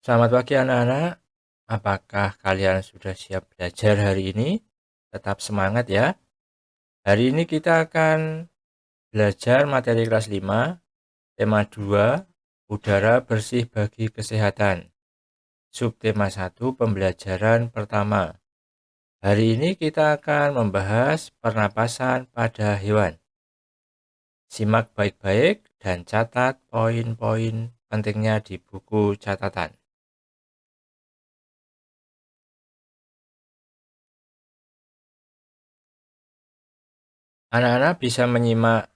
Selamat pagi anak-anak. Apakah kalian sudah siap belajar hari ini? Tetap semangat ya. Hari ini kita akan belajar materi kelas 5, tema 2, udara bersih bagi kesehatan. Subtema 1, pembelajaran pertama. Hari ini kita akan membahas pernapasan pada hewan. Simak baik-baik dan catat poin-poin pentingnya di buku catatan. Anak-anak bisa menyimak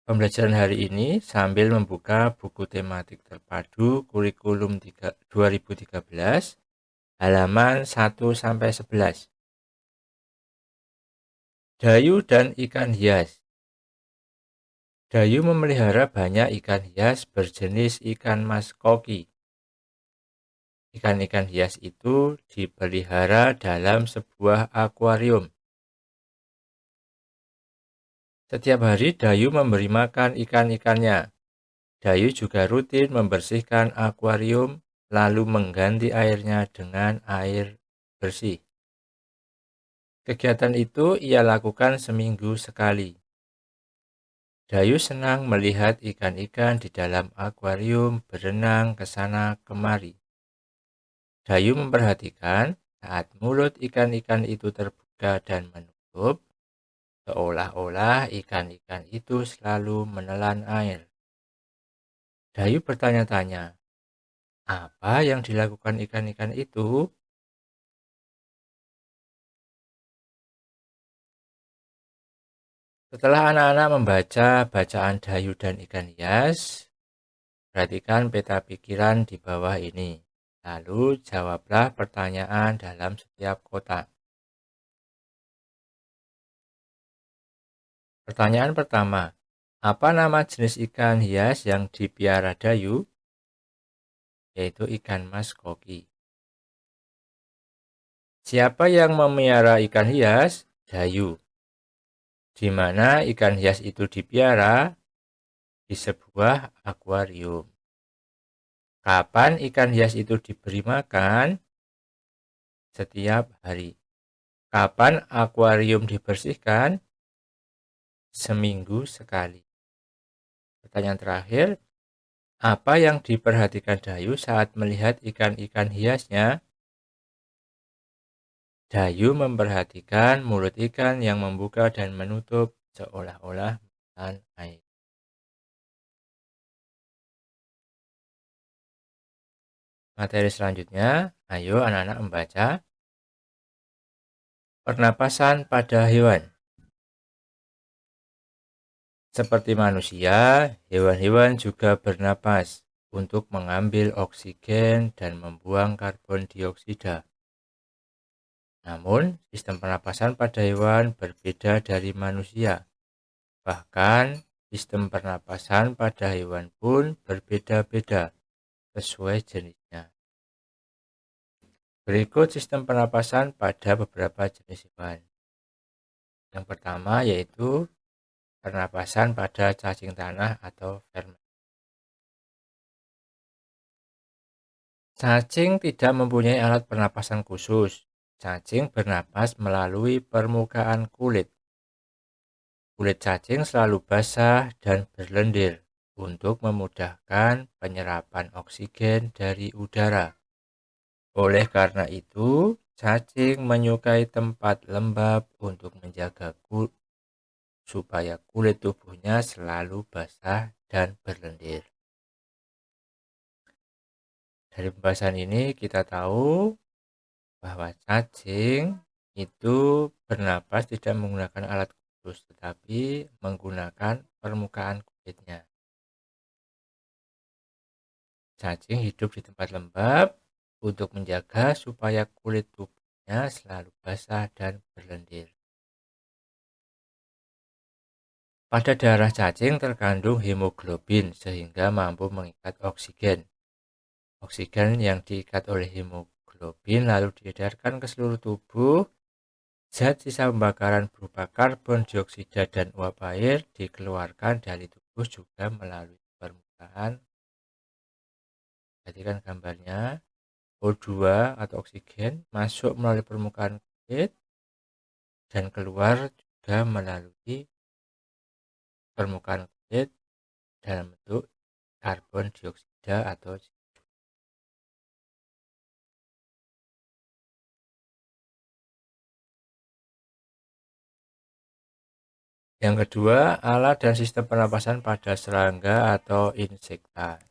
pembelajaran hari ini sambil membuka buku tematik terpadu kurikulum 2013 halaman 1-11. Dayu dan ikan hias. Dayu memelihara banyak ikan hias berjenis ikan mas koki. Ikan-ikan hias itu dipelihara dalam sebuah akuarium. Setiap hari Dayu memberi makan ikan-ikannya. Dayu juga rutin membersihkan akuarium lalu mengganti airnya dengan air bersih. Kegiatan itu ia lakukan seminggu sekali. Dayu senang melihat ikan-ikan di dalam akuarium berenang ke sana kemari. Dayu memperhatikan saat mulut ikan-ikan itu terbuka dan menutup, seolah-olah ikan-ikan itu selalu menelan air. Dayu bertanya-tanya, apa yang dilakukan ikan-ikan itu? Setelah anak-anak membaca bacaan Dayu dan ikan hias, perhatikan peta pikiran di bawah ini. Lalu jawablah pertanyaan dalam setiap kotak. Pertanyaan pertama, apa nama jenis ikan hias yang dipiara Dayu? Yaitu ikan mas koki. Siapa yang memelihara ikan hias? Dayu. Di mana ikan hias itu dipiara? Di sebuah akuarium. Kapan ikan hias itu diberi makan? Setiap hari. Kapan akuarium dibersihkan? Seminggu sekali. Pertanyaan terakhir, apa yang diperhatikan Dayu saat melihat ikan-ikan hiasnya? Dayu memperhatikan mulut ikan yang membuka dan menutup seolah-olah menelan air. Materi selanjutnya, ayo anak-anak membaca pernapasan pada hewan. Seperti manusia, hewan-hewan juga bernapas untuk mengambil oksigen dan membuang karbon dioksida. Namun, sistem pernapasan pada hewan berbeda dari manusia. Bahkan, sistem pernapasan pada hewan pun berbeda-beda sesuai jenisnya. Berikut sistem pernapasan pada beberapa jenis hewan. Yang pertama yaitu pernapasan pada cacing tanah atau vermen. Cacing tidak mempunyai alat pernapasan khusus. Cacing bernapas melalui permukaan kulit. Kulit cacing selalu basah dan berlendir untuk memudahkan penyerapan oksigen dari udara. Oleh karena itu, cacing menyukai tempat lembab untuk menjaga supaya kulit tubuhnya selalu basah dan berlendir. Dari pembahasan ini kita tahu bahwa cacing itu bernapas tidak menggunakan alat khusus, tetapi menggunakan permukaan kulitnya. Cacing hidup di tempat lembab untuk menjaga supaya kulit tubuhnya selalu basah dan berlendir. Pada darah cacing terkandung hemoglobin sehingga mampu mengikat oksigen. Oksigen yang diikat oleh hemoglobin lalu diedarkan ke seluruh tubuh. Zat sisa pembakaran berupa karbon dioksida dan uap air dikeluarkan dari tubuh juga melalui permukaan. Perhatikan gambarnya. O2 atau oksigen masuk melalui permukaan kulit dan keluar juga melalui permukaan kulit dalam bentuk karbon dioksida atau yang kedua, alat dan sistem pernapasan pada serangga atau insekta.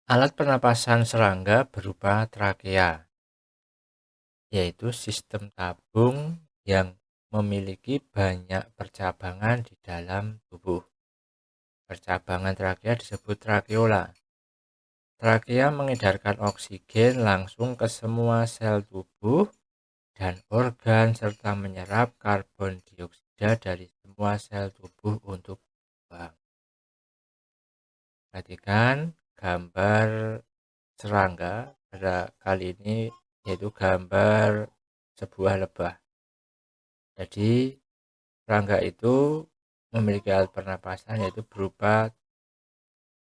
Alat pernapasan serangga berupa trakea, yaitu sistem tabung yang memiliki banyak percabangan di dalam tubuh. Percabangan trakea disebut trakeola. Trakea mengedarkan oksigen langsung ke semua sel tubuh dan organ serta menyerap karbon dioksida dari semua sel tubuh untuk buang. Perhatikan gambar serangga pada kali ini, yaitu gambar sebuah lebah. Jadi serangga itu memiliki alat pernapasan yaitu berupa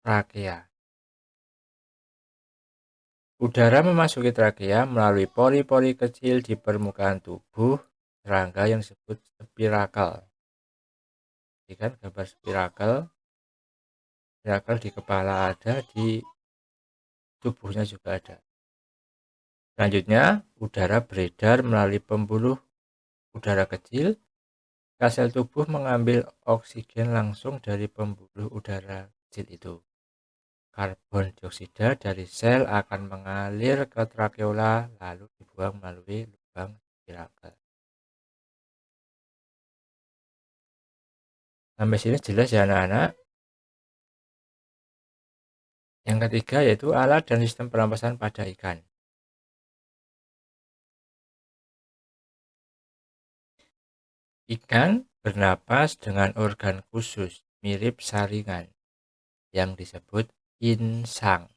trakea. Udara memasuki trakea melalui pori-pori kecil di permukaan tubuh serangga yang disebut spirakel. Ini kan gambar spirakel. Spirakel di kepala ada, di tubuhnya juga ada. Selanjutnya, udara beredar melalui pembuluh udara kecil. Sel tubuh mengambil oksigen langsung dari pembuluh udara kecil itu. Karbon dioksida dari sel akan mengalir ke trakeola lalu dibuang melalui lubang spirakel. Sampai sini jelas ya anak-anak? Yang ketiga yaitu alat dan sistem pernapasan pada ikan. Ikan bernapas dengan organ khusus mirip saringan yang disebut insang.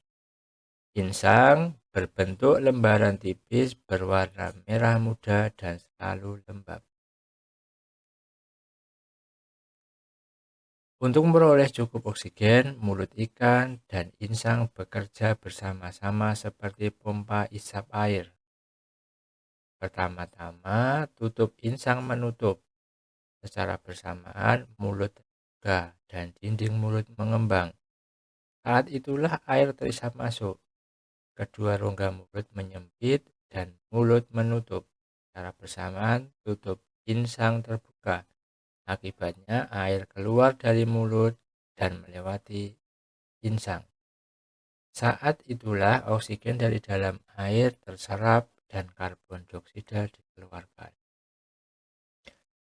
Insang berbentuk lembaran tipis berwarna merah muda dan selalu lembab. Untuk memperoleh cukup oksigen, mulut ikan dan insang bekerja bersama-sama seperti pompa isap air. Pertama-tama, tutup insang menutup. Secara bersamaan, mulut terbuka dan dinding mulut mengembang. Saat itulah air terisap masuk. Kedua rongga mulut menyempit dan mulut menutup. Secara bersamaan, tutup insang terbuka. Akibatnya, air keluar dari mulut dan melewati insang. Saat itulah oksigen dari dalam air terserap dan karbon dioksida dikeluarkan.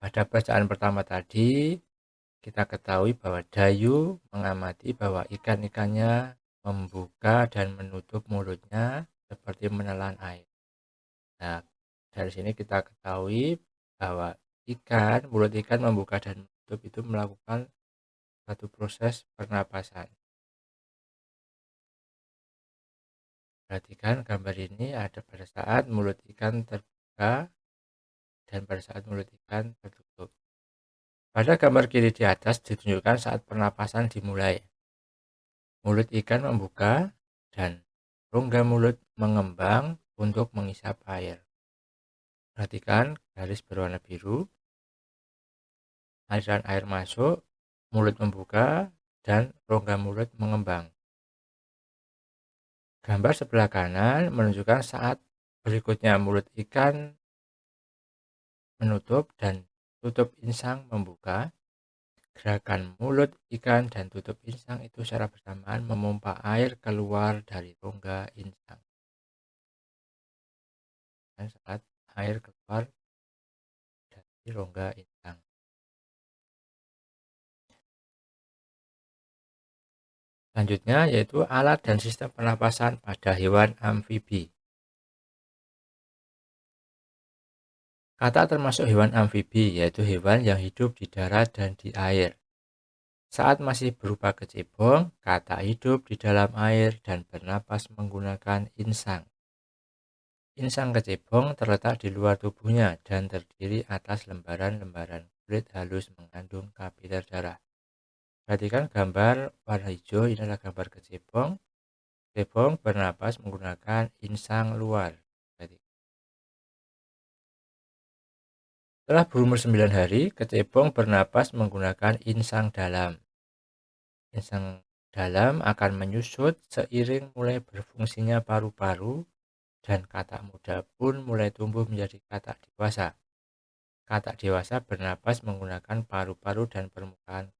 Pada bacaan pertama tadi, kita ketahui bahwa Dayu mengamati bahwa ikan-ikannya membuka dan menutup mulutnya seperti menelan air. Nah, dari sini kita ketahui bahwa mulut ikan membuka dan menutup itu melakukan satu proses pernapasan. Perhatikan gambar ini ada pada saat mulut ikan terbuka dan pada saat mulut ikan tertutup. Pada gambar kiri di atas ditunjukkan saat pernapasan dimulai. Mulut ikan membuka dan rongga mulut mengembang untuk mengisap air. Perhatikan garis berwarna biru. Aliran air masuk, mulut membuka, dan rongga mulut mengembang. Gambar sebelah kanan menunjukkan saat berikutnya mulut ikan menutup dan tutup insang membuka. Gerakan mulut ikan dan tutup insang itu secara bersamaan memompa air keluar dari rongga insang. Dan saat air keluar dari rongga insang. Selanjutnya yaitu alat dan sistem pernapasan pada hewan amfibi. Kata termasuk hewan amfibi, yaitu hewan yang hidup di darat dan di air. Saat masih berupa kecebong, kata hidup di dalam air dan bernapas menggunakan insang. Insang kecebong terletak di luar tubuhnya dan terdiri atas lembaran-lembaran kulit halus mengandung kapiler darah. Perhatikan gambar warna hijau, ini adalah gambar kecebong. Kecebong bernapas menggunakan insang luar. Setelah berumur 9 hari, kecebong bernapas menggunakan insang dalam. Insang dalam akan menyusut seiring mulai berfungsinya paru-paru dan katak muda pun mulai tumbuh menjadi katak dewasa. Katak dewasa bernapas menggunakan paru-paru dan permukaan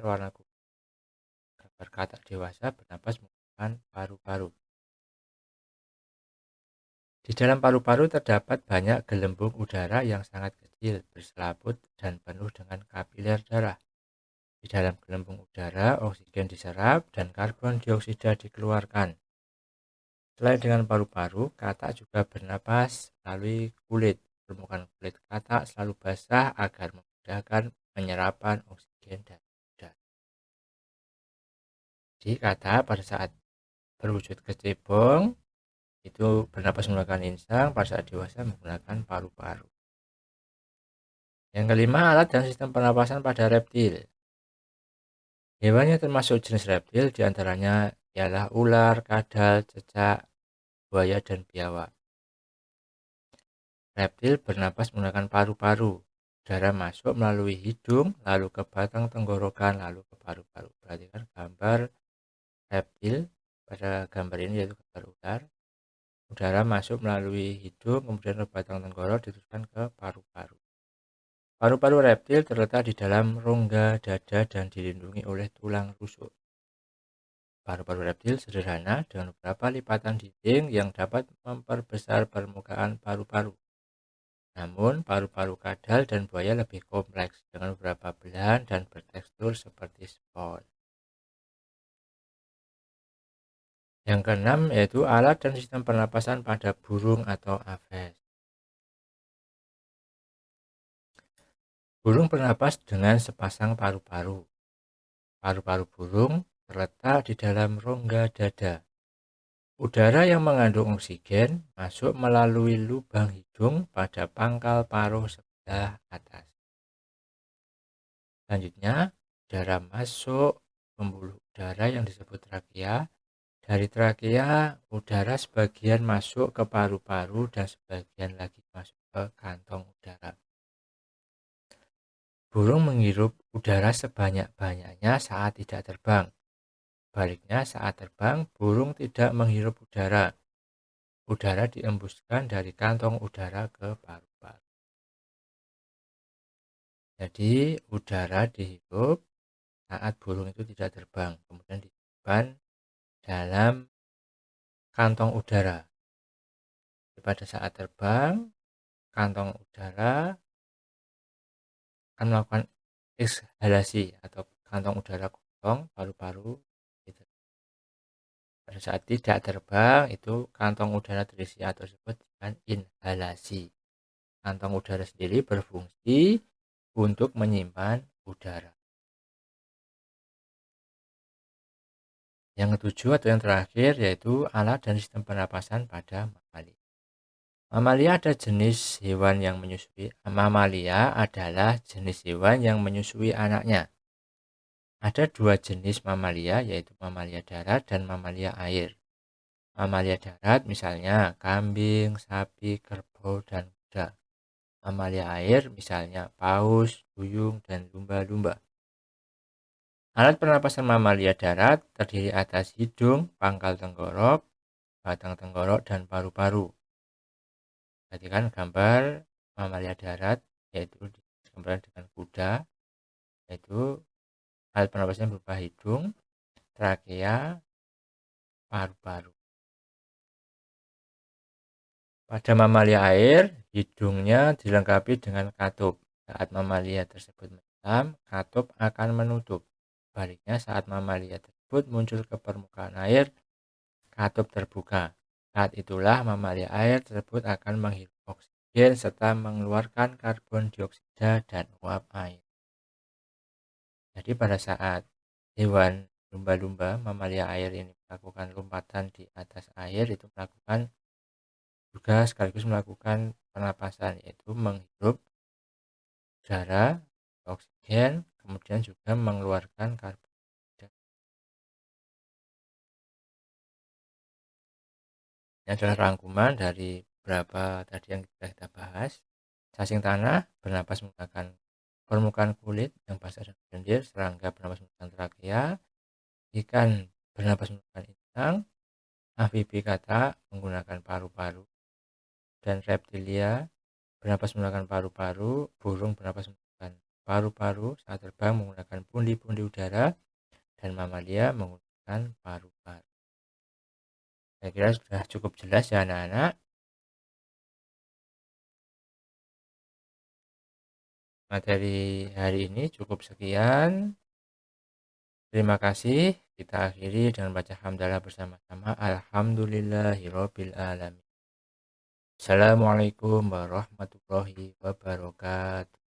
warna kuning. Gambar katak dewasa bernapas menggunakan paru-paru. Di dalam paru-paru terdapat banyak gelembung udara yang sangat kecil, berselaput, dan penuh dengan kapiler darah. Di dalam gelembung udara, oksigen diserap dan karbon dioksida dikeluarkan. Selain dengan paru-paru, katak juga bernapas melalui kulit. Permukaan kulit katak selalu basah agar memudahkan penyerapan oksigen dan udara. Jadi katak pada saat berwujud kecebong itu bernapas menggunakan insang, pada saat dewasa menggunakan paru-paru. Yang kelima, alat dan sistem pernapasan pada reptil. Hewan yang termasuk jenis reptil diantaranya ialah ular, kadal, cecak, buaya, dan biawak. Reptil bernapas menggunakan paru-paru. Udara masuk melalui hidung, lalu ke batang tenggorokan, lalu ke paru-paru. Perhatikan gambar reptil pada gambar ini, yaitu gambar ular. Udara masuk melalui hidung, kemudian ke batang tenggorok, diteruskan ke paru-paru. Paru-paru reptil terletak di dalam rongga dada dan dilindungi oleh tulang rusuk. Paru-paru reptil sederhana dengan beberapa lipatan dinding yang dapat memperbesar permukaan paru-paru. Namun, paru-paru kadal dan buaya lebih kompleks dengan beberapa belahan dan bertekstur seperti spons. Yang keenam yaitu alat dan sistem pernapasan pada burung atau aves. Burung bernapas dengan sepasang paru-paru. Paru-paru burung terletak di dalam rongga dada. Udara yang mengandung oksigen masuk melalui lubang hidung pada pangkal paruh sebelah atas. Selanjutnya, udara masuk pembuluh udara yang disebut trakea. Dari trakea, udara sebagian masuk ke paru-paru dan sebagian lagi masuk ke kantong udara. Burung menghirup udara sebanyak-banyaknya saat tidak terbang. Baliknya, saat terbang, burung tidak menghirup udara. Udara diembuskan dari kantong udara ke paru-paru. Jadi, udara dihirup saat burung itu tidak terbang, kemudian disimpan dalam kantong udara. Pada saat terbang, kantong udara akan melakukan ekshalasi atau kantong udara kosong, paru-paru gitu. Pada saat tidak terbang, itu kantong udara terisi atau disebut dengan inhalasi. Kantong udara sendiri berfungsi untuk menyimpan udara. Yang ketujuh atau yang terakhir yaitu alat dan sistem pernapasan pada mamalia. Mamalia ada jenis hewan yang menyusui. Mamalia adalah jenis hewan yang menyusui anaknya. Ada dua jenis mamalia, yaitu mamalia darat dan mamalia air. Mamalia darat misalnya kambing, sapi, kerbau, dan kuda. Mamalia air misalnya paus, duyung, dan lumba-lumba. Alat pernapasan mamalia darat terdiri atas hidung, pangkal tenggorok, batang tenggorok, dan paru-paru. Perhatikan gambar mamalia darat, yaitu gambar dengan kuda, yaitu alat pernapasannya berupa hidung, trakea, paru-paru. Pada mamalia air, hidungnya dilengkapi dengan katup. Saat mamalia tersebut menyelam, katup akan menutup. Baliknya, saat mamalia tersebut muncul ke permukaan air, katup terbuka. Saat itulah mamalia air tersebut akan menghirup oksigen serta mengeluarkan karbon dioksida dan uap air. Jadi pada saat hewan lumba-lumba mamalia air ini melakukan lompatan di atas air, itu melakukan juga sekaligus melakukan pernapasan, yaitu menghirup udara, oksigen, kemudian juga mengeluarkan karbon dioksida. Ini adalah rangkuman dari beberapa tadi yang kita bahas. Cacing tanah bernapas menggunakan permukaan kulit yang basah dan berlendir, serangga bernapas menggunakan trakea, ikan bernapas menggunakan insang, amfibi katak menggunakan paru-paru, dan reptilia bernapas menggunakan paru-paru, burung bernapas menggunakan paru-paru saat terbang menggunakan pundi-pundi udara, dan mamalia menggunakan paru-paru. Saya kira sudah cukup jelas ya anak-anak. Materi hari ini cukup sekian. Terima kasih. Kita akhiri dengan baca hamdalah bersama-sama. Alhamdulillahirabbil alamin. Assalamualaikum warahmatullahi wabarakatuh.